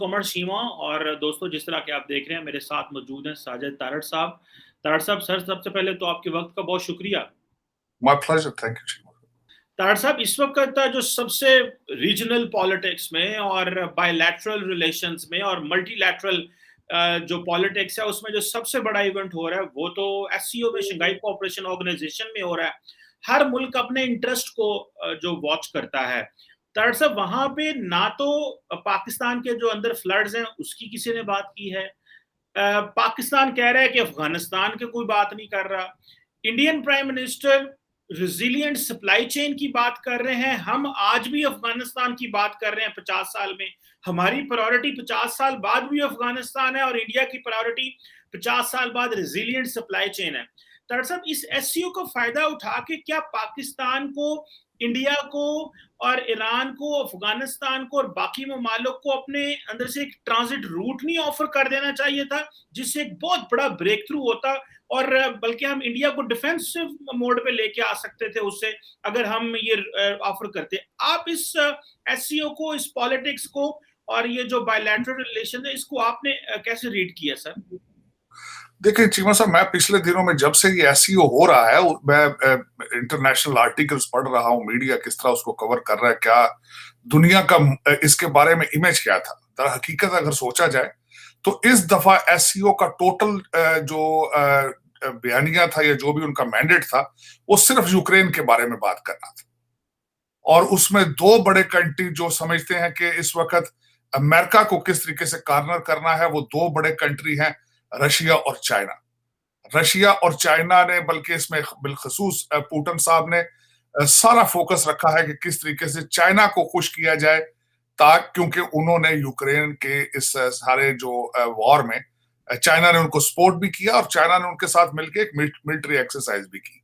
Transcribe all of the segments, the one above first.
कमर शीमा। और दोस्तों, जिस तरह के आप देख रहे हैं, मेरे साथ मौजूद हैं साजिद तारड़ साहब। तारड़ साहब, सर सबसे पहले तो आपके वक्त का बहुत शुक्रिया। My pleasure, thank you, Chima. Tarar साहब, इस वक्त जो सबसे रीजनल पॉलिटिक्स में और बायलैटरल रिलेशंस में और मल्टीलैटरल जो पॉलिटिक्स है उसमें जो सबसे बड़ा इवेंट हो रहा है वो तो एससीओ में, शंघाई कोऑपरेशन ऑर्गेनाइजेशन में हो रहा है। हर मुल्क अपने इंटरेस्ट को जो वॉच करता है। तारड़ साहब, वहां पे ना तो पाकिस्तान के जो अंदर फ्लड्स हैं उसकी किसी ने बात की है। पाकिस्तान कह रहा है कि अफगानिस्तान की कोई बात नहीं कर रहा। Indian prime minister resilient supply chain की बात कर रहे हैं। हम आज भी अफगानिस्तान की बात कर रहे हैं 50 साल में। हमारी प्रायोरिटी 50 साल बाद भी अफगानिस्तान है और इंडिया की प्रायोरिटी 50 साल बाद रिजिलियंट सप्लाई चेन है। तारड़ साहब, इस एससीओ का फायदा उठा के क्या पाकिस्तान को, इंडिया को और ईरान को, अफगानिस्तान को और बाकी ममालिक को अपने अंदर से एक ट्रांजिट रूट नहीं ऑफर कर देना चाहिए था, जिससे एक बहुत बड़ा ब्रेक थ्रू होता और बल्कि हम इंडिया को डिफेंसिव मोड पे लेके आ सकते थे उससे, अगर हम ये ऑफर करते। आप इस एससीओ को, इस पॉलिटिक्स को और ये जो बायलैटरल रिलेशन है इसको आपने कैसे रीड किया सर? देखिए चीमा साहब, मैं पिछले दिनों में जब से ये एसईओ हो रहा है, मैं इंटरनेशनल आर्टिकल्स पढ़ रहा हूँ, मीडिया किस तरह उसको कवर कर रहा है, क्या दुनिया का इसके बारे में इमेज क्या था। दर हकीकत अगर सोचा जाए तो इस दफा एसईओ का टोटल जो बयानिया था या जो भी उनका मैंडेट था, वो सिर्फ यूक्रेन के बारे में बात करना था। और उसमें दो बड़े कंट्री जो समझते हैं कि इस वक्त अमेरिका को किस तरीके से कार्नर करना है, वो दो बड़े कंट्री हैं, रशिया और चाइना। रशिया और चाइना ने, बल्कि इसमें बिलखसूस पुतिन साहब ने सारा फोकस रखा है कि किस तरीके से चाइना को खुश किया जाए, ताकि क्योंकि उन्होंने यूक्रेन के इस सारे जो वॉर में चाइना ने उनको सपोर्ट भी किया और चाइना ने उनके साथ मिलकर एक मिलिट्री एक्सरसाइज भी की।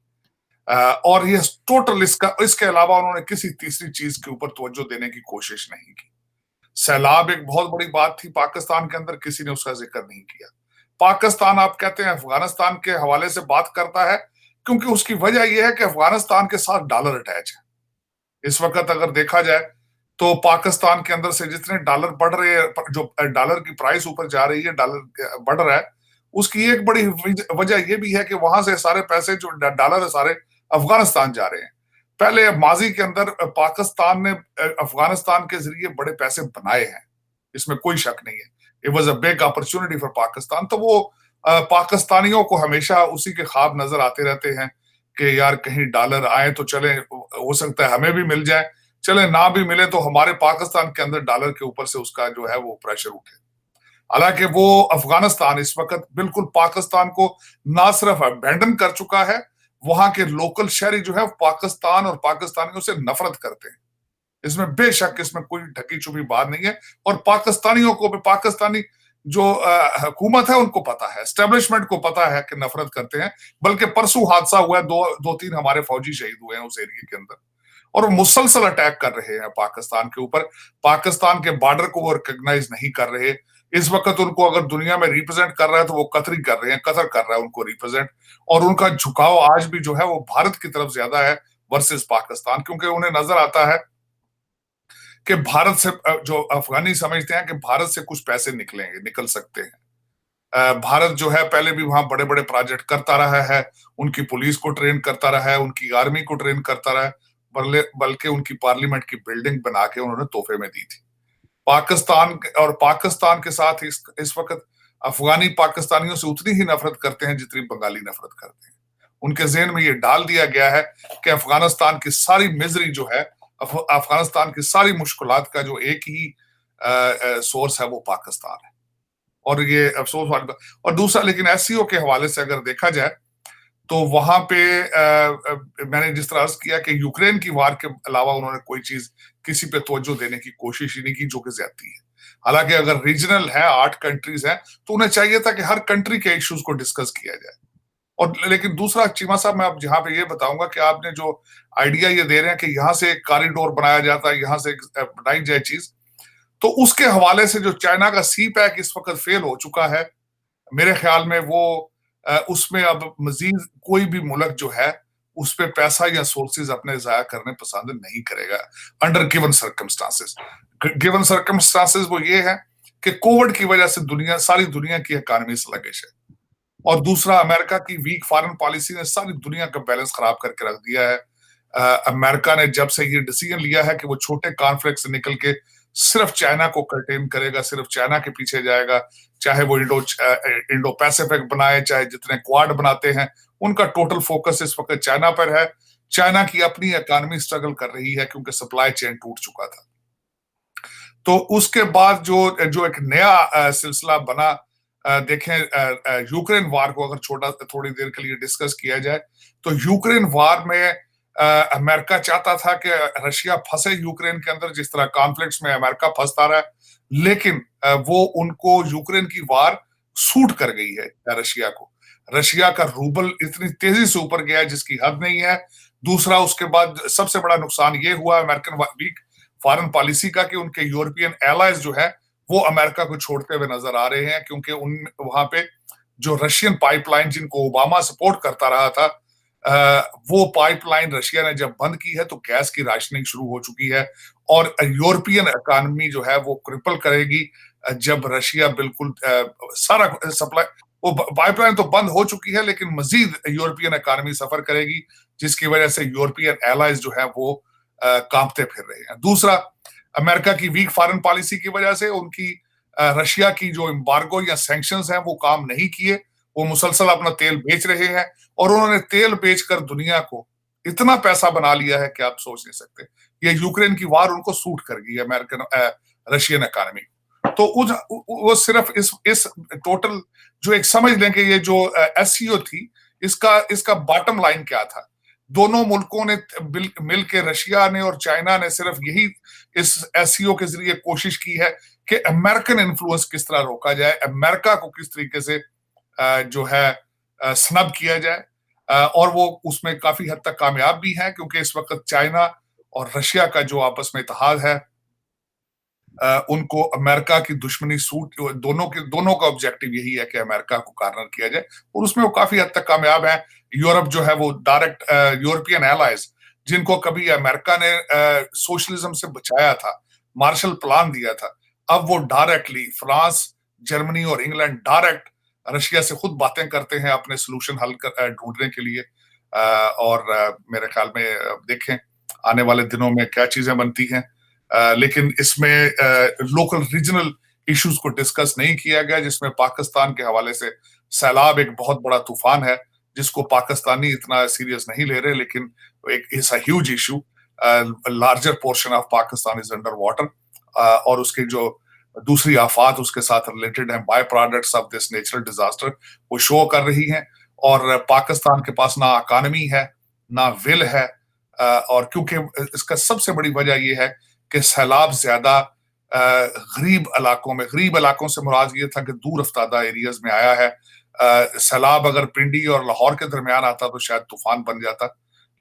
और ये टोटल इसके अलावा उन्होंने किसी तीसरी चीज के ऊपर तवज्जो देने की कोशिश नहीं की। सैलाब एक बहुत बड़ी बात थी पाकिस्तान के अंदर, किसी ने उसका जिक्र नहीं किया। पाकिस्तान, आप कहते हैं, अफगानिस्तान के हवाले से बात करता है क्योंकि उसकी वजह यह है कि अफगानिस्तान के साथ डॉलर अटैच है। इस वक्त अगर देखा जाए तो पाकिस्तान के अंदर से जितने डॉलर बढ़ रहे हैं, जो डॉलर की प्राइस ऊपर जा रही है, डॉलर बढ़ रहा है, उसकी एक बड़ी वजह यह भी है कि वहां से सारे पैसे जो डॉलर है सारे अफगानिस्तान जा रहे हैं। पहले माजी के अंदर पाकिस्तान ने अफगानिस्तान के जरिए बड़े पैसे बनाए हैं, इसमें कोई शक नहीं है। It was a big opportunity for Pakistan. तो वो पाकिस्तानियों को हमेशा उसी के ख्वाब नजर आते रहते हैं कि यार कहीं डॉलर आए तो चले, हो सकता है हमें भी मिल जाए, चले ना भी मिले तो हमारे पाकिस्तान के अंदर डॉलर के ऊपर से उसका जो है वो प्रेशर उठे। हालांकि वो अफगानिस्तान इस वक्त बिल्कुल पाकिस्तान को ना सिर्फ अबैंडन कर चुका है, वहां के लोकल शहरी जो है पाकिस्तान और पाकिस्तानियों से नफरत करते हैं। इसमें बेशक, इसमें कोई ढकी छुपी बात नहीं है। और पाकिस्तानियों को भी, पाकिस्तानी जो हुकूमत है उनको पता है, एस्टेब्लिशमेंट को पता है कि नफरत करते हैं। बल्कि परसों हादसा हुआ है, दो तीन हमारे फौजी शहीद हुए हैं उस एरिया के अंदर, और वो मुसलसल अटैक कर रहे हैं पाकिस्तान के ऊपर। पाकिस्तान के बॉर्डर को वो रिकॉग्नाइज नहीं कर रहे। इस वक्त उनको अगर दुनिया में रिप्रेजेंट कर रहा है तो वो कतरी कर रहे हैं, कतर कर रहा है उनको रिप्रेजेंट। और उनका झुकाव आज भी जो है वो भारत की तरफ ज्यादा है वर्सेस पाकिस्तान, क्योंकि उन्हें नजर आता है कि भारत से, जो अफगानी समझते हैं कि भारत से कुछ पैसे निकल सकते हैं। भारत जो है पहले भी वहां बड़े बड़े प्रोजेक्ट करता रहा है, उनकी पुलिस को ट्रेन करता रहा है, उनकी आर्मी को ट्रेन करता रहा है, बल्कि उनकी पार्लियामेंट की बिल्डिंग बना के उन्होंने तोहफे में दी थी। पाकिस्तान के साथ इस वक्त अफगानी पाकिस्तानियों से उतनी ही नफरत करते हैं जितनी बंगाली नफरत करते हैं। उनके जहन में ये डाल दिया गया है कि अफगानिस्तान की सारी मिजरी जो है, अफगानिस्तान की सारी मुश्किलात का जो एक ही सोर्स है वो पाकिस्तान है। और ये अफसोस वाली बात। और दूसरा, लेकिन एससीओ के हवाले से अगर देखा जाए तो वहां पे मैंने जिस तरह अर्ज किया कि यूक्रेन की वार के अलावा उन्होंने कोई चीज किसी पे तवज्जो देने की कोशिश ही नहीं की, जो कि ज्यादती है। हालांकि अगर रीजनल है, 8 कंट्रीज हैं, तो उन्हें चाहिए था कि हर कंट्री के इश्यूज को डिस्कस किया जाए। और लेकिन दूसरा, चीमा साहब, मैं अब जहां पे ये बताऊंगा कि आपने जो आइडिया ये दे रहे हैं कि यहाँ से एक कॉरिडोर बनाया जाता है, यहाँ से बनाई जाए चीज, तो उसके हवाले से जो चाइना का सी पैक इस वक्त फेल हो चुका है, मेरे ख्याल में वो उसमें अब मजीद कोई भी मुल्क जो है उस पर पैसा या सोर्सेज अपने जाया करने पसंद नहीं करेगा under given circumstances. Given circumstances वो ये है कि कोविड की वजह से सारी दुनिया की इकॉनमी स्लगिश है, और दूसरा अमेरिका की वीक फॉरेन पॉलिसी ने सारी दुनिया का बैलेंस खराब करके रख दिया है। अमेरिका ने जब से ये डिसीजन लिया है कि वो छोटे कॉन्फ्लिक्ट से निकल के सिर्फ चाइना को कंटेन करेगा, सिर्फ चाइना के पीछे जाएगा, चाहे वो इंडो पैसिफिक बनाए, चाहे जितने क्वाड बनाते हैं, उनका टोटल फोकस इस वक्त चाइना पर है। चाइना की अपनी इकॉनमी स्ट्रगल कर रही है क्योंकि सप्लाई चेन टूट चुका था। तो उसके बाद जो एक नया सिलसिला बना, देखें यूक्रेन वार को अगर थोड़ी देर के लिए डिस्कस किया जाए, तो यूक्रेन वार में अमेरिका चाहता था कि रशिया फंसे यूक्रेन के अंदर, जिस तरह कॉन्फ्लिक्ट्स में अमेरिका फंसता रहा, लेकिन वो उनको यूक्रेन की वार सूट कर गई है रशिया को। रशिया का रूबल इतनी तेजी से ऊपर गया है जिसकी हद नहीं है। दूसरा, उसके बाद सबसे बड़ा नुकसान ये हुआ अमेरिकन वीक फॉरेन पॉलिसी का कि उनके यूरोपियन एलाइज जो है वो अमेरिका को छोड़ते हुए नजर आ रहे हैं, क्योंकि उन वहां पे जो रशियन पाइपलाइन जिनको ओबामा सपोर्ट करता रहा था, वो पाइपलाइन रशिया ने जब बंद की है तो गैस की राशनिंग शुरू हो चुकी है, और यूरोपियन इकॉनमी जो है वो क्रिपल करेगी जब रशिया बिल्कुल सारा सप्लाई, वो पाइपलाइन तो बंद हो चुकी है लेकिन मजीद यूरोपियन इकॉनमी सफर करेगी, जिसकी वजह से यूरोपियन एलाइज जो है वो कांपते फिर रहे हैं। दूसरा, अमेरिका की वीक फॉरेन पॉलिसी की वजह से उनकी रशिया की जो एम्बार्गो या सैंक्शंस हैं वो काम नहीं किए। वो मुसलसल अपना तेल बेच रहे हैं, और उन्होंने तेल बेचकर दुनिया को इतना पैसा बना लिया है कि आप सोच नहीं सकते। ये यूक्रेन की वार उनको सूट कर गई अमेरिकन रशियन इकॉनमी। तो वो सिर्फ इस टोटल जो एक समझ लें कि ये जो एससीओ थी, इसका बॉटम लाइन क्या था। दोनों मुल्कों ने मिल के, रशिया ने और चाइना ने सिर्फ यही इस एससीओ के जरिए कोशिश की है कि अमेरिकन इन्फ्लुएंस किस तरह रोका जाए, अमेरिका को किस तरीके से जो है स्नब किया जाए, और वो उसमें काफी हद तक कामयाब भी हैं, क्योंकि इस वक्त चाइना और रशिया का जो आपस में इत्तेहाद है, उनको अमेरिका की दुश्मनी सूट, दोनों का ऑब्जेक्टिव यही है कि अमेरिका को कॉर्नर किया जाए, और उसमें वो काफी हद तक कामयाब है। यूरोप जो है वो डायरेक्ट यूरोपियन एलाइज जिनको कभी अमेरिका ने सोशलिज्म से बचाया था, मार्शल प्लान दिया था, अब वो डायरेक्टली फ्रांस, जर्मनी और इंग्लैंड डायरेक्ट रशिया से खुद बातें करते हैं अपने सोल्यूशन हल ढूंढने के लिए। और मेरे ख्याल में देखें आने वाले दिनों में क्या चीजें बनती हैं। लेकिन इसमें लोकल रीजनल इश्यूज को डिस्कस नहीं किया गया, जिसमें पाकिस्तान के हवाले से सैलाब एक बहुत बड़ा तूफान है जिसको पाकिस्तानी इतना सीरियस नहीं ले रहे, लेकिन एक is a huge issue. Larger portion of Pakistan is under water, और उसके जो दूसरी आफात उसके साथ रिलेटेड हैं, by products of this natural disaster, वो शो कर रही हैं। और पाकिस्तान के पास ना इकॉनमी है ना विल है, और क्योंकि इसका सबसे बड़ी वजह यह है कि सैलाब ज्यादा गरीब इलाकों से मुराद ये था कि दूर अफ्तादा एरियाज में आया है। सैलाब अगर पिंडी और लाहौर के दरमियान आता तो शायद तूफान बन जाता,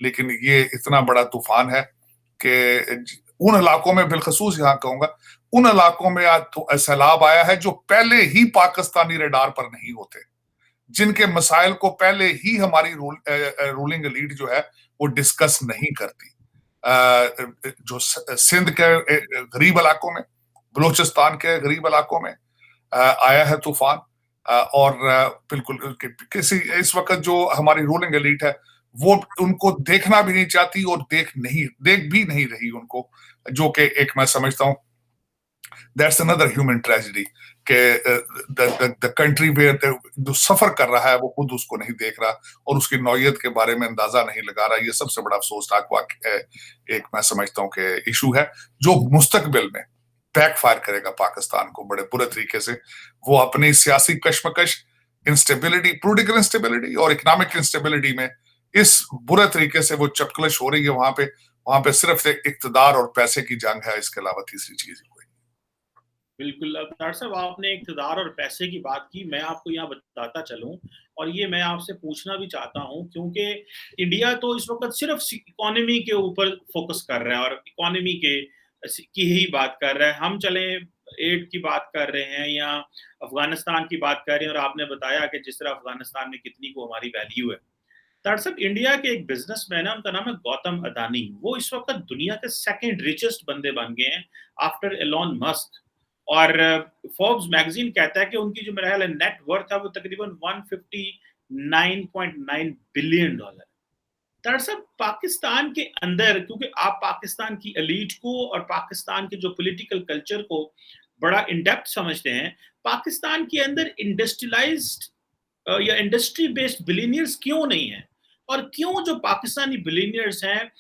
लेकिन ये इतना बड़ा तूफान है कि उन इलाकों में, बिलखसूस यहाँ कहूंगा, उन इलाकों में आज तो सैलाब आया है जो पहले ही पाकिस्तानी रडार पर नहीं होते, जिनके मसाइल को पहले ही हमारी रूलिंग एलीट जो है वो डिस्कस नहीं करती। जो सिंध के गरीब इलाकों में, बलूचिस्तान के गरीब इलाकों में आया है तूफान, और बिल्कुल किसी इस वक्त जो हमारी रूलिंग एलीट है वो उनको देखना भी नहीं चाहती और देख भी नहीं रही उनको, जो कि एक मैं समझता हूं दैट्स अनदर ह्यूमन ट्रेजेडी कि द कंट्री वेयर जो सफर कर रहा है वो खुद उसको नहीं देख रहा और उसकी नौयत के बारे में अंदाजा नहीं लगा रहा। ये सबसे बड़ा अफसोसनाक वाक़या है, एक मैं समझता हूँ कि इशू है जो मुस्तकबिल में बैकफायर करेगा पाकिस्तान को बड़े बुरे तरीके से। वो अपनी सियासी कश्मकश, इंस्टेबिलिटी, पॉलिटिकल इंस्टेबिलिटी और इकोनॉमिक इंस्टेबिलिटी में इस बुरे तरीके से वो चपकलश हो रही है वहां पे सिर्फ इक्तदार और पैसे की जंग है, इसके अलावा तीसरी चीज कोई। बिल्कुल, डॉक्टर साहब आपने इक़्तिदार और पैसे की बात की, मैं आपको यहाँ बताता चलूँ और ये मैं आपसे पूछना भी चाहता हूँ, क्योंकि इंडिया तो इस वक्त सिर्फ इकोनॉमी के ऊपर फोकस कर रहा है और इकोनॉमी की ही बात कर रहा है। हम चले एड की बात कर रहे हैं या अफगानिस्तान की बात कर रहे हैं, और आपने बताया कि जिस तरह अफगानिस्तान में कितनी को हमारी वैल्यू है। डॉक्टर साहब, इंडिया के एक बिजनेसमैन है, उनका नाम है गौतम अदानी। वो इस वक्त दुनिया के सेकंड रिचेस्ट बंदे बन गए हैं आफ्टर एलॉन मस्क। और फोर्ब्स मैगजीन कहता है कि उनकी जो मेरा ख्याल है नेट वर्थ है वो तकरीबन 159.9 बिलियन डॉलर। दरअसल पाकिस्तान के अंदर, क्योंकि आप पाकिस्तान की एलीट को और पाकिस्तान के जो पॉलिटिकल कल्चर को बड़ा इन डेप्थ समझते हैं, पाकिस्तान के अंदर इंडस्ट्रियलाइज्ड या इंडस्ट्री बेस्ड बिलियनियर्स क्यों नहीं है, और क्यों जो पाकिस्तानी बिलियनियर्स हैं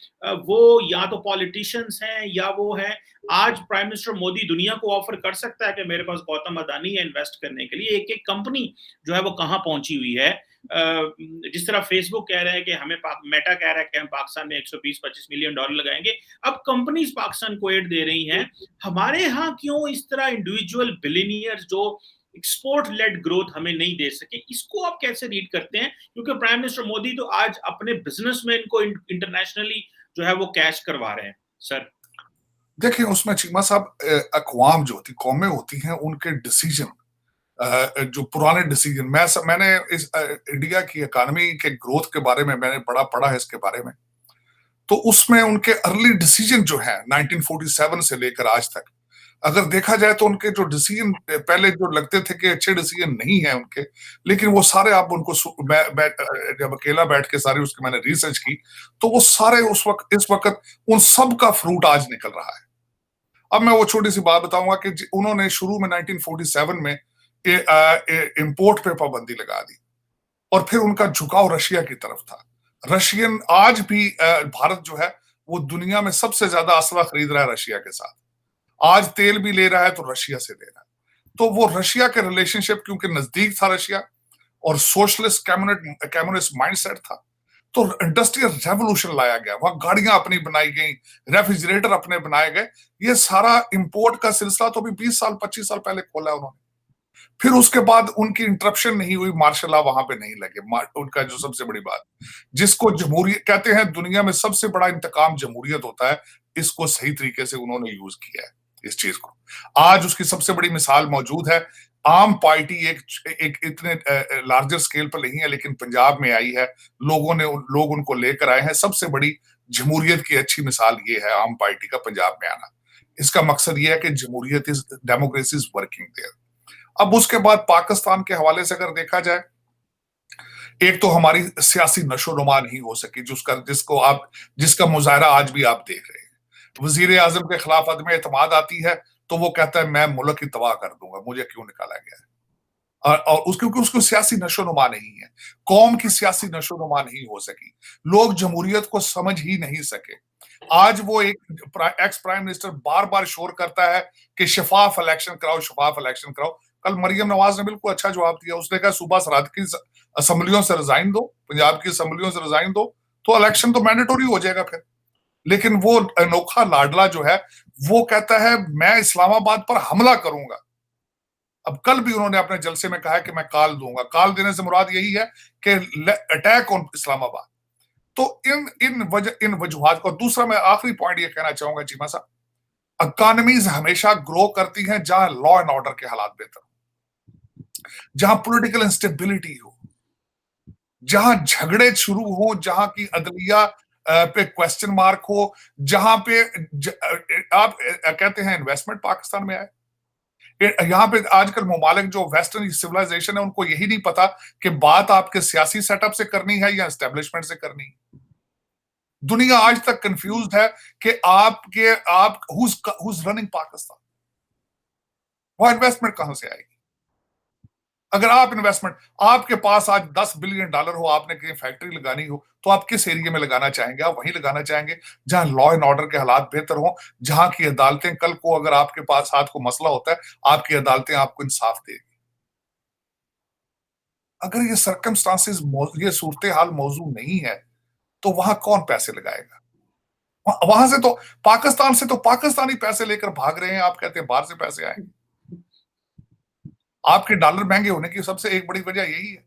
वो या तो पॉलिटिशियंस हैं या वो हैं। आज प्राइम मिनिस्टर मोदी दुनिया को ऑफर कर सकता है कि मेरे पास गौतम अदानी है इन्वेस्ट करने के लिए, एक एक कंपनी जो है वो कहाँ पहुंची हुई है। जिस तरह फेसबुक कह रहा है कि हमें मेटा कह रहा है कि हम पाकिस्तान में 120-25 मिलियन डॉलर लगाएंगे, अब कंपनीज पाकिस्तान को एड दे रही हैं। हमारे यहाँ क्यों इस तरह इंडिविजुअल बिलियनियर्स जो एक्सपोर्ट लेड ग्रोथ हमें नहीं दे सके, इसको आप कैसे रीड करते हैं? क्योंकि प्राइम मिनिस्टर मोदी तो आज अपने बिजनेसमैन को इंटरनेशनली जो है वो कैश करवा रहे हैं सर। देखिए, उसमें चीमा साहब, अक़वाम जो होती, कौमें होती हैं, उनके डिसीजन, जो पुराने डिसीजन, मैंने इस इंडिया की इकोनॉमी के ग्रोथ के बारे में मैंने बड़ा पढ़ा है इसके बारे में। तो उसमें उनके अर्ली डिसीजन जो है 1947 से लेकर आज तक, अगर देखा जाए तो उनके जो डिसीजन पहले जो लगते थे कि अच्छे डिसीजन नहीं है उनके, लेकिन वो सारे आप उनको जब अकेला बैठ के सारी उसकी मैंने रिसर्च की, तो वो सारे उस वक्त इस वक्त उन सब का फ्रूट आज निकल रहा है। अब मैं वो छोटी सी बात बताऊंगा कि उन्होंने शुरू में 1947 में इंपोर्ट पे पाबंदी लगा दी, और फिर उनका झुकाव रशिया की तरफ था। रशियन आज भी भारत जो है वो दुनिया में सबसे ज्यादा असला खरीद रहा है रशिया के साथ। आज तेल भी ले रहा है तो रशिया से ले रहा है। तो वो रशिया के रिलेशनशिप क्योंकि नजदीक था रशिया, और सोशलिस्ट कम्युनिस्ट माइंडसेट था, तो इंडस्ट्रियल रेवोल्यूशन लाया गया। वहां गाड़ियां अपनी बनाई गई, रेफ्रिजरेटर अपने बनाए गए। ये सारा इंपोर्ट का सिलसिला तो अभी 20 साल 25 साल पहले खोला उन्होंने। फिर उसके बाद उनकी इंटरप्शन नहीं हुई, मार्शल लॉ वहां पे नहीं लगे। उनका जो सबसे बड़ी बात, जिसको जमहूरियत कहते हैं, दुनिया में सबसे बड़ा इंतकाम जमहूरियत होता है, इसको सही तरीके से उन्होंने यूज किया है इस चीज को। आज उसकी सबसे बड़ी मिसाल मौजूद है। आम पार्टी एक इतने लार्जर स्केल पर नहीं है, लेकिन पंजाब में आई है, लोग उनको लेकर आए हैं। सबसे बड़ी जमहूरियत की अच्छी मिसाल ये है आम पार्टी का पंजाब में आना। इसका मकसद ये है कि जमहूरियत is democracy is working there. अब उसके बाद पाकिस्तान के हवाले से अगर देखा जाए, एक तो हमारी सियासी नशोनुमा नहीं हो सकी, जिसका मुजाहरा आज भी आप देख रहे हैं। वजीर आजम के खिलाफ अदम एतमाद आती है तो वो कहता है मैं मुल्क की तबाह कर दूंगा, मुझे क्यों निकाला गया है। और क्योंकि उसको सियासी नशोनुमा नहीं है, कौम की सियासी नशोनुमा नहीं हो सकी, लोग जमहूरियत को समझ ही नहीं सके। आज वो एक एक्स प्राइम मिनिस्टर बार बार शोर करता है कि शफाफ इलेक्शन कराओ, शफाफ इलेक्शन कराओ। कल मरियम नवाज ने बिल्कुल अच्छा जवाब दिया। उसने कहा सूबा सरहद की असम्बलियों से रिजाइन दो, पंजाब की असम्बलियों से रिजाइन दो, तो इलेक्शन तो मैंडेटरी हो जाएगा फिर। लेकिन वो अनोखा लाडला जो है वो कहता है मैं इस्लामाबाद पर हमला करूंगा। अब कल भी उन्होंने अपने जलसे में कहा कि मैं काल दूंगा। काल देने से मुराद यही है कि अटैक ऑन इस्लामाबाद। तो इन वजूहात को, दूसरा मैं आखिरी पॉइंट ये कहना चाहूंगा चीमा साहब, इकोनॉमीज हमेशा ग्रो करती हैं जहां लॉ एंड ऑर्डर के हालात बेहतर हो, जहां पॉलिटिकल इंस्टेबिलिटी हो, जहां झगड़े शुरू हो, जहां की अदलिया पे क्वेश्चन मार्क हो, जहां पे आप कहते हैं इन्वेस्टमेंट पाकिस्तान में आए। यहाँ पे आजकल ममालिक जो वेस्टर्न सिविलाइजेशन है उनको यही नहीं पता कि बात आपके सियासी सेटअप से करनी है या एस्टेब्लिशमेंट से करनी है। दुनिया आज तक कंफ्यूज्ड है कि आप हुज रनिंग पाकिस्तान, वो इन्वेस्टमेंट कहां से आएगी। अगर आप इन्वेस्टमेंट, आपके पास आज 10 बिलियन डॉलर हो, आपने कहीं फैक्ट्री लगानी हो, तो आप किस एरिया में लगाना चाहेंगे? आप वहीं लगाना चाहेंगे जहां लॉ एंड ऑर्डर के हालात बेहतर हो, जहां की अदालतें, कल को अगर आपके पास हाथ को मसला होता है, आपकी अदालतें आपको इंसाफ देगी। अगर ये सर्कमस्टांसेस, ये सूरत हाल मौजूद नहीं है, तो वहां कौन पैसे लगाएगा? वहां से तो, पाकिस्तान से तो पाकिस्तानी पैसे लेकर भाग रहे हैं। आप कहते हैं बाहर से पैसे आएंगे। आपके डॉलर महंगे होने की सबसे एक बड़ी वजह यही है।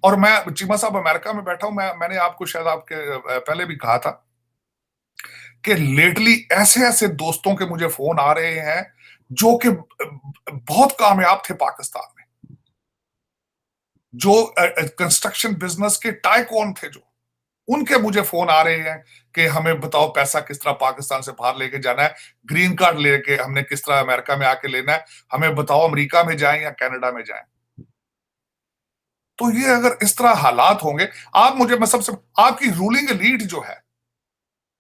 और मैं चीमा साहब अमेरिका में बैठा हूं, मैंने आपको शायद आपके पहले भी कहा था कि लेटली ऐसे ऐसे दोस्तों के मुझे फोन आ रहे हैं जो कि बहुत कामयाब थे पाकिस्तान में, जो कंस्ट्रक्शन बिजनेस के टाइकून थे, जो उनके मुझे फोन आ रहे हैं कि हमें बताओ पैसा किस तरह पाकिस्तान से बाहर लेके जाना है, ग्रीन कार्ड लेके हमने किस तरह अमेरिका में आके लेना है, हमें बताओ अमेरिका में जाएं या कनाडा में जाएं। तो ये अगर इस तरह हालात होंगे, आप मुझे मैं सबसे आपकी रूलिंग एलीट जो है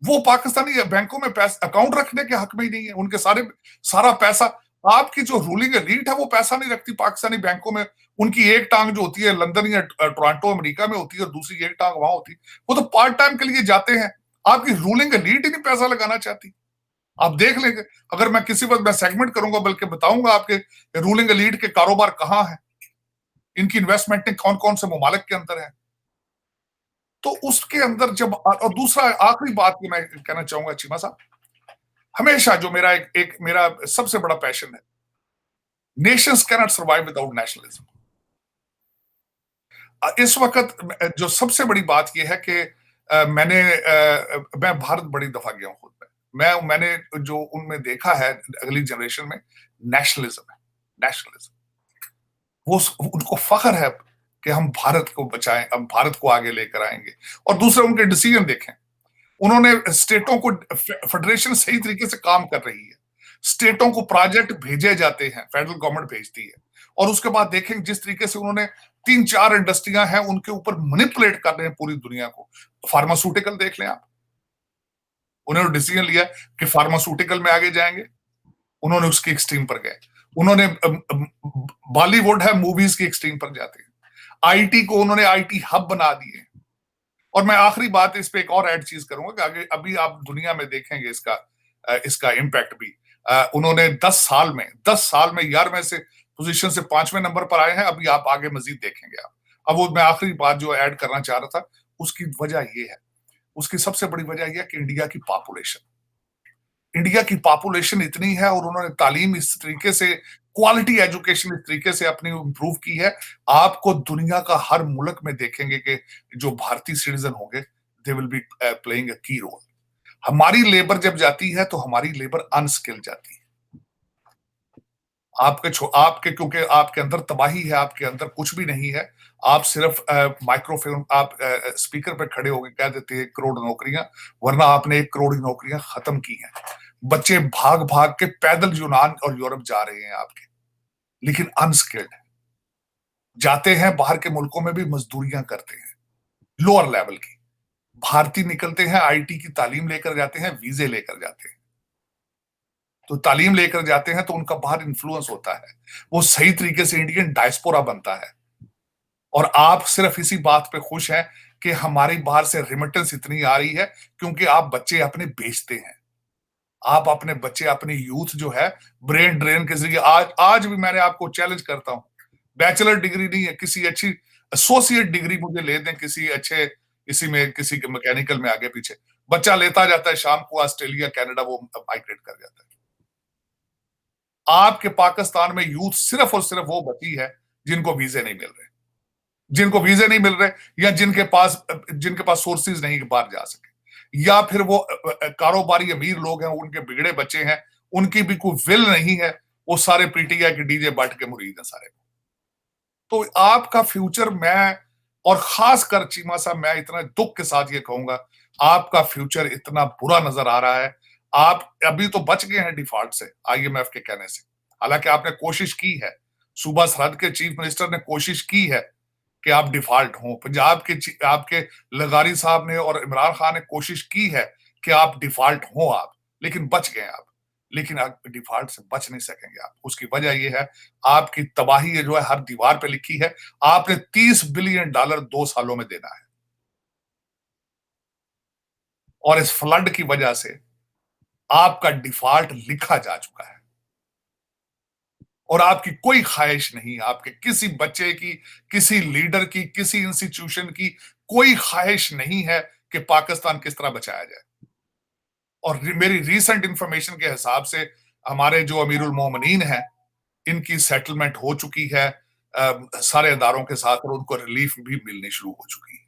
वो पाकिस्तानी बैंकों में पैसा अकाउंट रखने के हक में ही नहीं है। उनके सारा पैसा, आपकी जो रूलिंग एलीट है वो पैसा नहीं रखती पाकिस्तानी बैंकों में। उनकी एक टांग जो होती है लंदन या टोरंटो अमेरिका में होती है और दूसरी एक टांग वहां होती है। वो तो पार्ट टाइम के लिए जाते हैं। आपकी रूलिंग एलीट ही नहीं पैसा लगाना चाहती। आप देख लेंगे, अगर मैं किसी वक्त मैं सेगमेंट करूंगा बल्कि बताऊंगा आपके रूलिंग एलीट के कारोबार कहां है, इनकी इन्वेस्टमेंट कौन कौन से ममालिक के अंदर है। तो उसके अंदर जब, और दूसरा आखिरी बात ये मैं कहना चाहूंगा चीमा साहब, हमेशा जो मेरा एक मेरा सबसे बड़ा पैशन है, Nations cannot survive without nationalism. इस वक्त जो सबसे बड़ी बात यह है कि मैं भारत बड़ी दफा गया हूं खुद में, मैंने जो उनमें देखा है अगली जनरेशन में, नेशनलिज्म है। नेशनलिज्म, वो उनको फख्र है कि हम भारत को बचाएं, हम भारत को आगे लेकर आएंगे। और दूसरे उनके डिसीजन देखें, उन्होंने स्टेटों को, फेडरेशन सही तरीके से काम कर रही है, स्टेटों को प्रोजेक्ट भेजे जाते हैं, फेडरल गवर्नमेंट भेजती है, और उसके बाद देखें जिस तरीके से उन्होंने 3-4 इंडस्ट्रियां हैं उनके ऊपर मैनिपुलेट कर रहे हैं पूरी दुनिया को। फार्मास्यूटिकल देख लें आप, उन्होंने डिसीजन लिया कि फार्मास्यूटिकल में आगे जाएंगे, उन्होंने उसकी एक्सट्रीम पर गए। उन्होंने बॉलीवुड है, मूवीज की एक्सट्रीम पर जाते हैं। आईटी को उन्होंने आईटी हब बना दिए। और मैं आखिरी बात इस पे एक और ऐड चीज करूंगा कि आगे अभी आप दुनिया में देखेंगे इसका इम्पैक्ट भी। उन्होंने 10 साल में 11वें से पोजीशन से 5वें नंबर पर आए हैं। अभी आप आगे मजीद देखेंगे आप। अब वो मैं आखिरी बात जो ऐड करना चाह रहा था, उसकी वजह ये है, उसकी सबसे बड़ी वजह यह है कि इंडिया की पॉपुलेशन इतनी है और उन्होंने तालीम इस तरीके से, क्वालिटी एजुकेशन इस तरीके से अपनी इंप्रूव की है। आपको दुनिया का हर मुल्क में देखेंगे कि जो भारतीय सिटीजन होंगे, they will be playing a की रोल। हमारी लेबर जब जाती है तो हमारी लेबर अनस्किल्ड जाती है। आपके क्योंकि आपके अंदर तबाही है, आपके अंदर कुछ भी नहीं है। आप सिर्फ माइक्रोफोन, आप स्पीकर पे खड़े होकर कह देते हैं 1 करोड़ नौकरियां, वरना आपने 1 करोड़ नौकरियां खत्म की हैं। बच्चे भाग भाग के पैदल यूनान और यूरोप जा रहे हैं आपके, लेकिन अनस्किल्ड जाते हैं, बाहर के मुल्कों में भी मजदूरियां करते हैं लोअर लेवल की। भारतीय निकलते हैं, आईटी की तालीम लेकर जाते हैं, वीजे लेकर जाते हैं। तो तालीम लेकर जाते हैं तो उनका बाहर इन्फ्लुएंस होता है, वो सही तरीके से इंडियन डायस्पोरा बनता है। और आप सिर्फ इसी बात पे खुश हैं कि हमारी बाहर से रिमिटेंस इतनी आ रही है क्योंकि आप बच्चे अपने बेचते हैं। आप अपने बच्चे, अपनी यूथ जो है, ब्रेन ड्रेन के जरिए, आज भी मैंने आपको चैलेंज करता हूं, बैचलर डिग्री नहीं है, किसी अच्छी एसोसिएट डिग्री मुझे ले दें किसी अच्छे, इसी में किसी के मैकेनिकल में आगे पीछे, बच्चा लेता जाता है, शाम को ऑस्ट्रेलिया कनाडा वो माइग्रेट कर जाता है। आपके पाकिस्तान में यूथ सिर्फ और सिर्फ वो बची है जिनको वीजे नहीं मिल रहे, या जिनके पास सोर्सेज नहीं बाहर जा सके, या फिर वो कारोबारी अमीर लोग हैं, उनके बिगड़े बच्चे हैं, उनकी भी कोई विल नहीं है, वो सारे पीटीआई के डीजे बट के मुरीद हैं सारे। तो आपका फ्यूचर, मैं और खास कर चीमा साहब, मैं इतना दुख के साथ ये कहूंगा, आपका फ्यूचर इतना बुरा नजर आ रहा है। आप अभी तो बच गए हैं डिफॉल्ट से आईएमएफ के कहने से, हालांकि आपने कोशिश की है, सूबा सरहद के चीफ मिनिस्टर ने कोशिश की है कि आप डिफॉल्ट हों, पंजाब के आपके लगारी साहब ने और इमरान खान ने कोशिश की है कि आप डिफॉल्ट हों आप, लेकिन बच गए आप। लेकिन आप डिफॉल्ट से बच नहीं सकेंगे आप। उसकी वजह यह है, आपकी तबाही जो है हर दीवार पे लिखी है। आपने $30 बिलियन 2 सालों में देना है, और इस फ्लड की वजह से आपका डिफॉल्ट लिखा जा चुका है। और आपकी कोई ख्वाहिश नहीं, आपके किसी बच्चे की, किसी लीडर की, किसी इंस्टीट्यूशन की कोई ख्वाहिश नहीं है कि पाकिस्तान किस तरह बचाया जाए। और मेरी रीसेंट इंफॉर्मेशन के हिसाब से हमारे जो अमीरुल मोमिनीन हैं, इनकी सेटलमेंट हो चुकी है सारे अदारों के साथ, और उनको रिलीफ भी मिलनी शुरू हो चुकी है।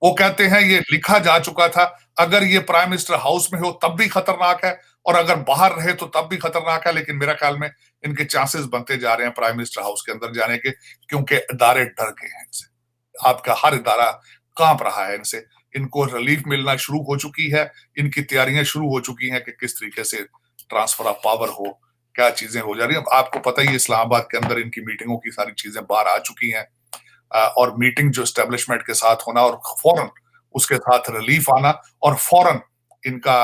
वो कहते हैं ये लिखा जा चुका था, अगर ये प्राइम मिनिस्टर हाउस में हो तब भी खतरनाक है, और अगर बाहर रहे तो तब भी खतरनाक है। लेकिन मेरा ख्याल में इनके चांसेस बनते जा रहे हैं प्राइम मिनिस्टर हाउस के अंदर जाने के, क्योंकि इदारे डर गए हैं इनसे। आपका हर इदारा कांप रहा है इनसे। इनको रिलीफ मिलना शुरू हो चुकी है, इनकी तैयारियां शुरू हो चुकी हैं कि किस तरीके से ट्रांसफर ऑफ पावर हो, क्या चीजें हो जा रही हैं। आपको पता ही है इस्लामाबाद के अंदर इनकी मीटिंगों की सारी चीजें बाहर आ चुकी हैं, और मीटिंग जो एस्टेब्लिशमेंट के साथ होना और फौरन उसके साथ रिलीफ आना और फौरन इनका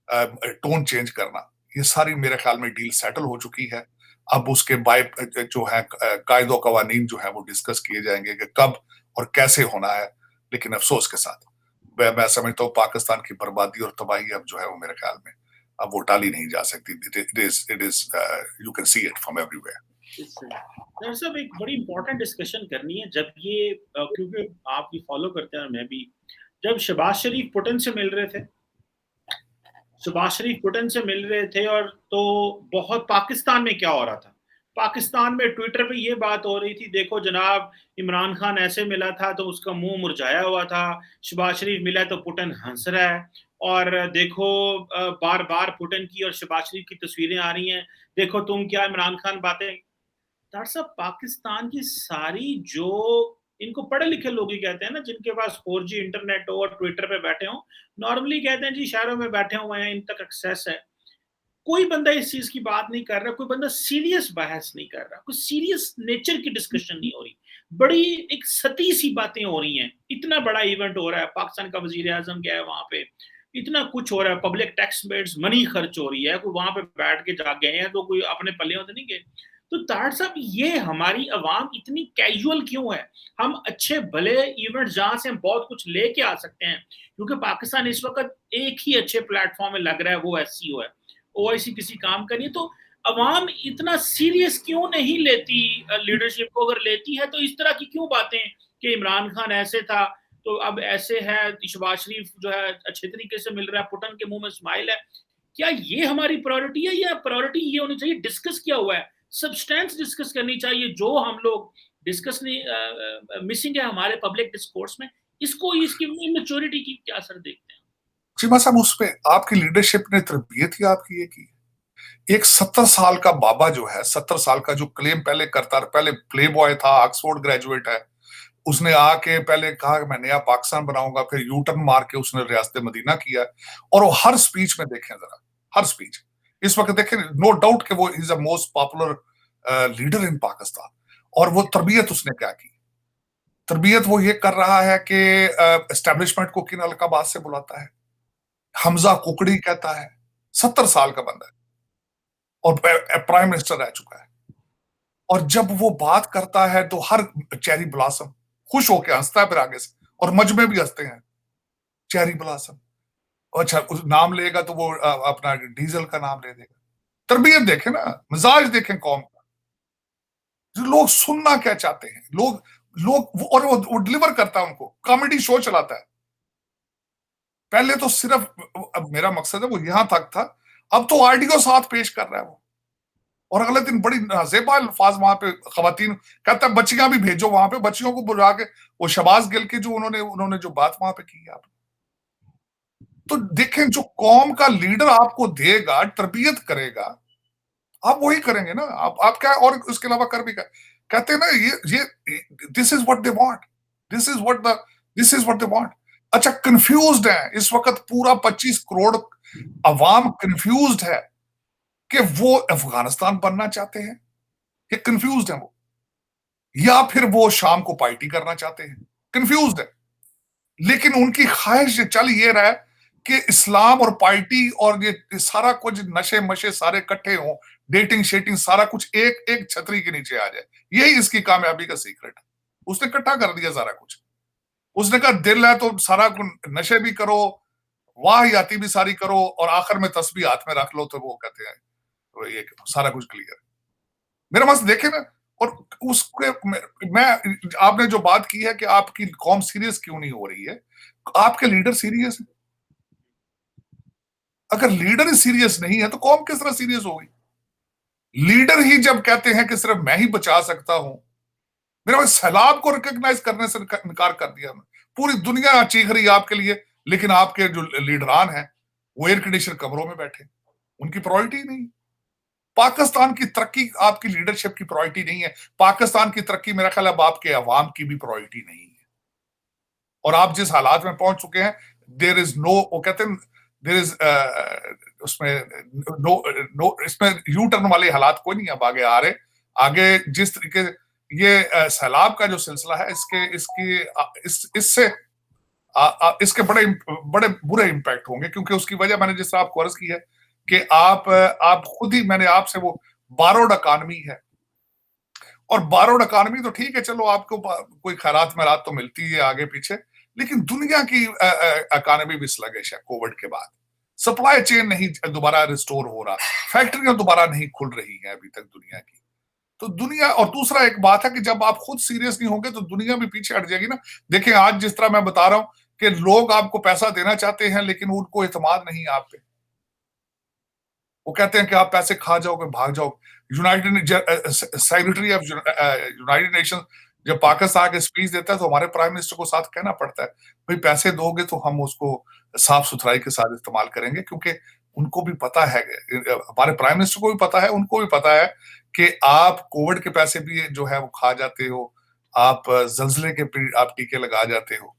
टोन चेंज करना, ये सारी मेरे ख्याल में डील सेटल हो चुकी है। अब उसके बाय जो है कायदो कवानीन जो है वो डिस्कस किए जाएंगे कि कब और कैसे होना है। लेकिन अफसोस के साथ मैं समझता हूँ पाकिस्तान की बर्बादी और तबाही अब जो है वो मेरे ख्याल में अब वो टाली नहीं जा सकती। It is you can see it from everywhere. Doctor साहब एक बड़ी इंपॉर्टेंट डिस्कशन करनी है, जब ये क्योंकि आप भी फॉलो करते हैं और मैं भी, जब शहबाज शरीफ पुतिन से मिल रहे थे, शहबाज शरीफ पुतिन से मिल रहे थे, और तो बहुत पाकिस्तान में क्या हो रहा था, पाकिस्तान में ट्विटर पे ये बात हो रही थी, देखो जनाब इमरान खान ऐसे मिला था तो उसका मुंह मुरझाया हुआ था, शहबाज शरीफ मिला तो पुतिन हंस रहा है, और देखो बार बार पुतिन की और शहबाज शरीफ की तस्वीरें आ रही हैं, देखो तुम क्या इमरान खान बातें। डॉक्टर साहब पाकिस्तान की सारी जो इनको पढ़े लिखे लोग ही कहते हैं ना, जिनके पास 4G इंटरनेट हो और ट्विटर पे बैठे हो, नॉर्मली कहते हैं जी शहरों में बैठे हुए हैं, इन तक एक्सेस है, कोई बंदा इस चीज की बात नहीं कर रहा, कोई बंदा सीरियस बहस नहीं कर रहा, कोई सीरियस नेचर की डिस्कशन नहीं हो रही, बड़ी एक सती सी बातें हो रही हैं। इतना बड़ा इवेंट हो रहा है, पाकिस्तान का वजीर आजम गया है वहां पे, इतना कुछ हो रहा है, पब्लिक टैक्स पेयर्स मनी खर्च हो रही है, कोई वहां पे बैठ के जा गए हैं तो कोई अपने पल्ले तो नहीं गए। तो तार साहब ये हमारी अवाम इतनी कैजुअल क्यों है? हम अच्छे भले इवेंट जहां से हम बहुत कुछ लेके आ सकते हैं, क्योंकि पाकिस्तान इस वक्त एक ही अच्छे प्लेटफॉर्म में लग रहा है, वो SCO है, OIC किसी काम का नहीं, तो अवाम इतना सीरियस क्यों नहीं लेती लीडरशिप को? अगर लेती है तो इस तरह की क्यों बातें कि इमरान खान ऐसे था तो अब ऐसे है, शहबाज शरीफ जो है अच्छे तरीके से मिल रहा है, पुतिन के मुंह में स्माइल है, क्या ये हमारी प्रायोरिटी है, या प्रायोरिटी ये होनी चाहिए डिस्कस किया हुआ है, सब्सटेंस डिस्कस करनी चाहिए, जो हम लोग डिस्कस नहीं मिसिंग है हमारे पब्लिक डिस्कोर्स में, इसको इसकी इमेच्योरिटी की क्या असर देखते हैं? चीमा साहब उस पे आपकी लीडरशिप ने तरबियत ही आपकी ये की। एक 70 साल का बाबा जो है, 70 साल का जो क्लेम पहले करता, पहले प्ले बॉय था, ऑक्सफोर्ड ग्रेजुएट है, उसने आके पहले कहा कि मैं नया पाकिस्तान बनाऊंगा, फिर यू टर्न मार के उसने रियासत मदीना किया, और वो हर स्पीच में देखें जरा, हर स्पीच इस वक्त देखें, नो डाउट कि वो is the most popular leader in Pakistan. और वो तरबियत उसने क्या की? तरबियत वो ये कर रहा है कि एस्टेब्लिशमेंट को किन अलकाबात से बुलाता है, हमजा कुकड़ी कहता है, 70 साल का बंदा है और प्राइम मिनिस्टर रह चुका है। और जब वो बात करता है तो हर चेरी ब्लॉसम खुश होकर हंसता है, फिर आगे से, और मजमे भी हंसते हैं, चेरी ब्लॉसम। अच्छा उस नाम लेगा तो वो अपना डीजल का नाम ले देगा। तरबियत देखें ना, मिजाज देखें कौम का। जो लोग सुनना क्या चाहते हैं, लोग लोग और वो डिलीवर करता है, उनको कॉमेडी शो चलाता है। पहले तो सिर्फ, अब मेरा मकसद है वो यहां तक था, अब तो ऑडियो साथ पेश कर रहा है वो, और अगले दिन बड़ी नाजेबा अल्फाज वहां पे खवातीन कहता है बच्चियां भी भेजो वहां पे, बच्चियों को बुला के वो शहबाज गिल की जो उन्होंने जो बात वहां पे की है। तो देखें, जो कौम का लीडर आपको देगा, तरबियत करेगा, आप वही करेंगे ना। आप क्या और उसके अलावा कर भी क्या कहते हैं ना, ये this is what they want, this is what the this is what they want. अच्छा कंफ्यूज्ड है इस वक्त, पूरा 25 करोड़ अवाम कंफ्यूज्ड है कि वो अफगानिस्तान बनना चाहते हैं, कि कंफ्यूज्ड है वो, या फिर वो शाम को पार्टी करना चाहते हैं, कंफ्यूज्ड है। लेकिन उनकी ख्वाहिश चल ये रहा है कि इस्लाम और पार्टी और ये सारा कुछ नशे मशे सारे इकट्ठे हों, डेटिंग शेटिंग सारा कुछ एक एक छतरी के नीचे आ जाए। यही इसकी कामयाबी का सीक्रेट है। उसने इकट्ठा कर दिया सारा कुछ। उसने कहा दिल है तो सारा नशे भी करो, वाहियाती भी सारी करो, और आखिर में तस्बीह हाथ में रख लो, तो वो कहते हैं तो ये सारा कुछ क्लियर है। मेरा मस्त देखे ना, और उसके मैं आपने जो बात की है कि आपकी कौम सीरियस क्यों नहीं हो रही है, आपके लीडर सीरियस है। अगर लीडर ही सीरियस नहीं है तो कौम किस तरह सीरियस होगी? लीडर ही जब कहते हैं कि सिर्फ मैं ही बचा सकता हूं, मेरा सैलाब को रिकॉग्नाइज करने से इनकार कर दिया। पूरी दुनिया चीख रही है आपके लिए, लेकिन आपके जो लीडरान हैं वो एयर कंडीशन कमरों में बैठे, उनकी प्रायोरिटी नहीं। पाकिस्तान की तरक्की आपकी लीडरशिप की प्रायोरिटी नहीं है। पाकिस्तान की तरक्की मेरा ख्याल अब आपके अवाम की भी प्रायोरिटी नहीं है। और आप जिस हालात में पहुंच चुके हैं, देर इज नो, वो कहते हैं देर इज उसमें नो नो, इसमें यू टर्न वाले हालात कोई नहीं अब आगे आ रहे। आगे जिस तरीके ये सैलाब का जो सिलसिला है, इससे इसके बड़े बड़े बुरे इंपैक्ट होंगे, क्योंकि उसकी वजह मैंने जिस तरह आपको अर्ज की है कि आप खुद ही, मैंने आपसे वो बारोड इकॉनमी है, और बारोड इकॉनमी तो ठीक है, चलो आपको कोई खैरात मैरात तो मिलती है आगे पीछे, लेकिन दुनिया की इकॉनमी भी स्लगिश है कोविड के बाद। सप्लाई चेन नहीं दोबारा रिस्टोर हो रहा, फैक्ट्रियां दोबारा नहीं खुल रही हैं अभी तक दुनिया की। तो दुनिया, और दूसरा एक बात है कि जब आप खुद सीरियस नहीं होंगे तो दुनिया भी पीछे हट जाएगी ना। देखिए आज जिस तरह मैं बता रहा हूं कि लोग आपको पैसा देना चाहते हैं, लेकिन उनको एतमाद नहीं है आप पे। वो कहते हैं कि आप पैसे खा जाओगे, भाग जाओगे। सेक्रेटरी ऑफ यूनाइटेड नेशन जब पाकिस्तान के स्पीच देता है तो हमारे प्राइम मिनिस्टर को साथ कहना पड़ता है, भाई पैसे दोगे तो हम उसको साफ सुथराई के साथ इस्तेमाल करेंगे, क्योंकि उनको भी पता है, हमारे प्राइम मिनिस्टर को भी पता है, उनको भी पता है कि आप कोविड के पैसे भी जो है वो खा जाते हो, आप जल्जले के आप टीके लगा जाते हो।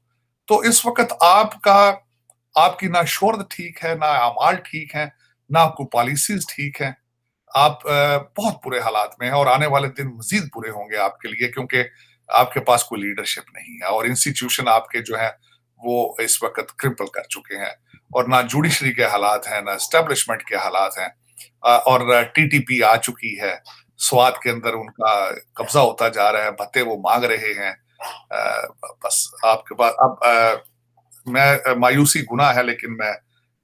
तो इस वक्त आपकी ना शोहरत ठीक है, ना अमाल ठीक है, ना आपको पॉलिसीज ठीक है। आप बहुत बुरे हालात में हैं, और आने वाले दिन मजीद बुरे होंगे आपके लिए, क्योंकि आपके पास कोई लीडरशिप नहीं है, और इंस्टीट्यूशन आपके जो है वो इस वक्त क्रिम्पल कर चुके हैं, और ना जुडिशरी के हालात हैं, ना एस्टेब्लिशमेंट के हालात हैं, और टीटीपी आ चुकी है, स्वाद के अंदर उनका कब्जा होता जा रहा है, भत्ते वो मांग रहे हैं। बस आपके पास अब मैं मायूसी गुनाह है, लेकिन मैं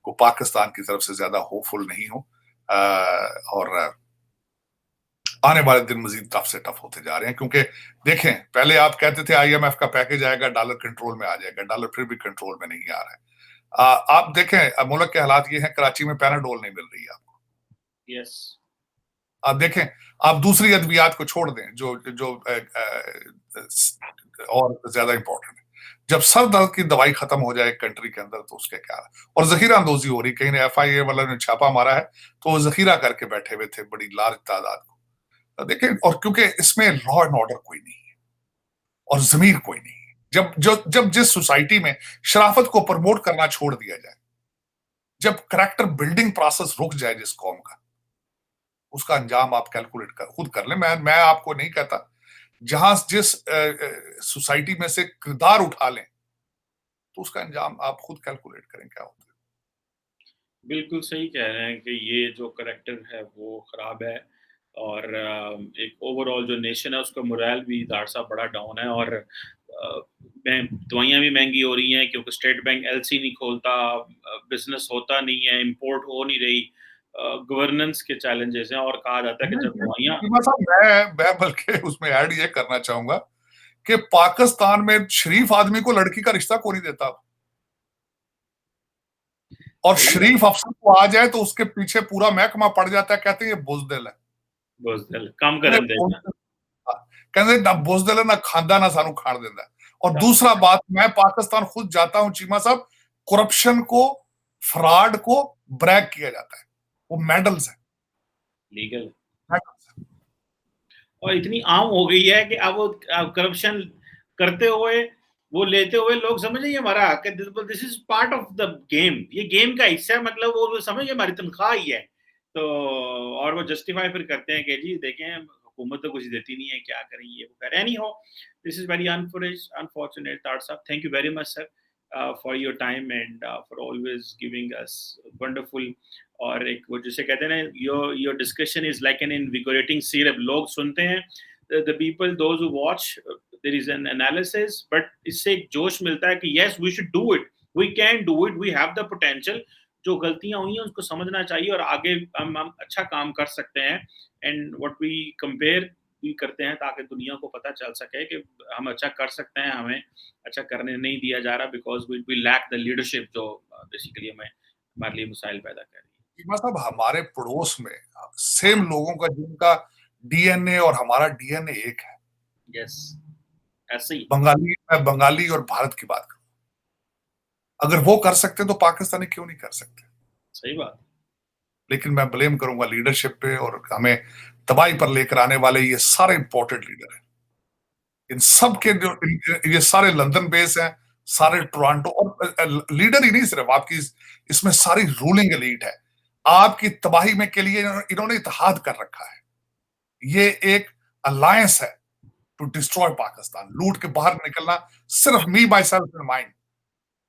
को पाकिस्तान की तरफ से ज्यादा होपफुल नहीं हूं, और आने वाले दिन मजीद टफ से टफ होते जा रहे हैं। क्योंकि देखें, पहले आप कहते थे आईएमएफ का पैकेज आएगा, डॉलर कंट्रोल में आ जाएगा, डॉलर फिर भी कंट्रोल में नहीं आ रहा है। आप देखें मुल्क के हालात ये हैं, कराची में पैराडोल नहीं मिल रही है आपको। यस। आप देखें, आप दूसरी अद्वियात को छोड़ दें जो जो और ज्यादा इंपॉर्टेंट है। जब सर दर्द की दवाई खत्म हो जाए कंट्री के अंदर तो उसके क्या, और जखीरा अंदोजी हो रही, कहीं ने FIA वाला ने छापा मारा है तो वो जखीरा करके बैठे हुए थे बड़ी लार्ज तादाद को। देखें, और क्योंकि इसमें लॉ एंड ऑर्डर कोई नहीं है और जमीर कोई नहीं है, जब जिस सोसाइटी में शराफत को प्रमोट करना छोड़ दिया जाए, जब करैक्टर बिल्डिंग प्रोसेस रुक जाए जिस कौम का, उसका अंजाम आप कैलकुलेट खुद कर लें। मैं आपको नहीं कहता, जहां जिस सोसाइटी में से किरदार उठा लें तो उसका अंजाम आप खुद कैलकुलेट करें क्या होता है। बिल्कुल सही कह रहे हैं कि ये जो करैक्टर है वो खराब है, और एक ओवरऑल जो नेशन है उसका मोरल भी दार साहब बड़ा डाउन है, और दवाइयाँ भी महंगी हो रही हैं क्योंकि स्टेट बैंक LC नहीं खोलता, बिजनेस होता नहीं है, इंपोर्ट हो नहीं रही, गवर्नेंस के चैलेंजेस हैं, और कहा जाता है कि जब दवाइयाँ मैं बल्कि उसमें ऐड ये करना चाहूंगा कि पाकिस्तान में शरीफ आदमी को लड़की का रिश्ता कोई नहीं देता, और शरीफ अफसर को आ जाए तो उसके पीछे पूरा महकमा पड़ जाता है, कहते हैं ये बुजदिल है, बुजदिल काम करन देना, कहते ना बुजदिल है, ना खांदा, ना सानू खान देता। और दूसरा बात, मैं पाकिस्तान खुद जाता हूं चीमा साहब, करप्शन को, फ्रॉड को ब्रैग किया जाता है, वो मेडल्स है, लीगल, और इतनी आम हो गई है कि अब वो करप्शन करते हुए, वो लेते हुए लोग समझे ये हमारा हक है, this is part of the game, ये गेम का हिस्सा है, मतलब वो समझे हमारी तनख्वाह ही है। तो और वो जस्टिफाई फिर करते हैं कि जी देखें हुकूमत तो कुछ देती नहीं है, क्या करें ये वो करें। एनी हो, दिस इज वेरी अनफॉर्चुनेट तार साहब, thank you very much sir for your time and for always giving us wonderful. और एक वो जिसे कहते हैं ना, your discussion is like an invigorating syrup, लोग सुनते हैं, the people those who watch, there is an analysis, but इससे एक जोश मिलता है कि yes we should do it, we can do it, we have the potential, जो गलतियां हुई हैं उसको समझना चाहिए और आगे हम अच्छा काम कर सकते हैं। एंड व्हाट वी कंपेयर भी करते हैं ताकि दुनिया को पता चल सके कि हम अच्छा कर सकते हैं, हमें अच्छा करने नहीं दिया जा रहा, because we lack the leadership जो बेसिकली हमें हमारे लिए मसाइल पैदा कर रही है। मतलब हमारे पड़ोस में सेम लोगों का जिनका DNA और हमारा DNA एक है। यस, ऐसे ही मैं बंगाली और भारत की बात करूं, अगर वो कर सकते तो पाकिस्तानी क्यों नहीं कर सकते? सही बात। लेकिन मैं ब्लेम करूंगा लीडरशिप पे, और हमें तबाही पर लेकर आने वाले ये सारे इंपॉर्टेंट लीडर हैं, इन सब के जो ये सारे लंदन बेस हैं, सारे टोरंटो और लीडर ही नहीं सिर्फ आपकी, इसमें सारी रूलिंग एलीट है। आपकी तबाही में के लिए इन्होंने इत्तेहाद कर रखा है। ये एक अलायंस है टू डिस्ट्रॉय पाकिस्तान, लूट के बाहर निकलना, सिर्फ मी माई सेल्फ एंड माइंड,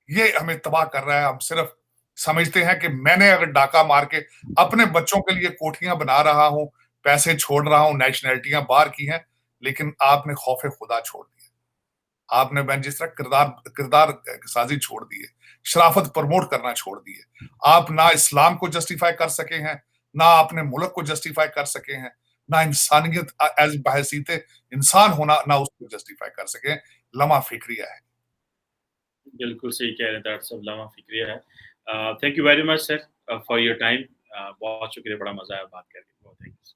ये हमें तबाह कर रहा है। हम सिर्फ समझते हैं कि मैंने अगर डाका मार के अपने बच्चों के लिए कोठियां बना रहा हूं, पैसे छोड़ रहा हूं, नेशनैलिटियां बाहर की हैं, लेकिन आपने खौफे खुदा छोड़ दिया। आपने मैं जिस तरह किरदार किरदार साजी छोड़ दी है, शराफत प्रमोट करना छोड़ दी है। आप ना इस्लाम को जस्टिफाई कर सके हैं, ना अपने मुल्क को जस्टिफाई कर सके हैं, ना इंसानियत एज बहसीते इंसान होना ना उसको जस्टिफाई कर सके। लम्हा फिक्रिया है। बिल्कुल सही कह रहे हैं डॉक्टर साहब, लम्हा फिक्रिया है। Thank you very much sir for your time. बहुत शुक्रिया, बड़ा मज़ा आया बात करके। बहुत थैंक यू।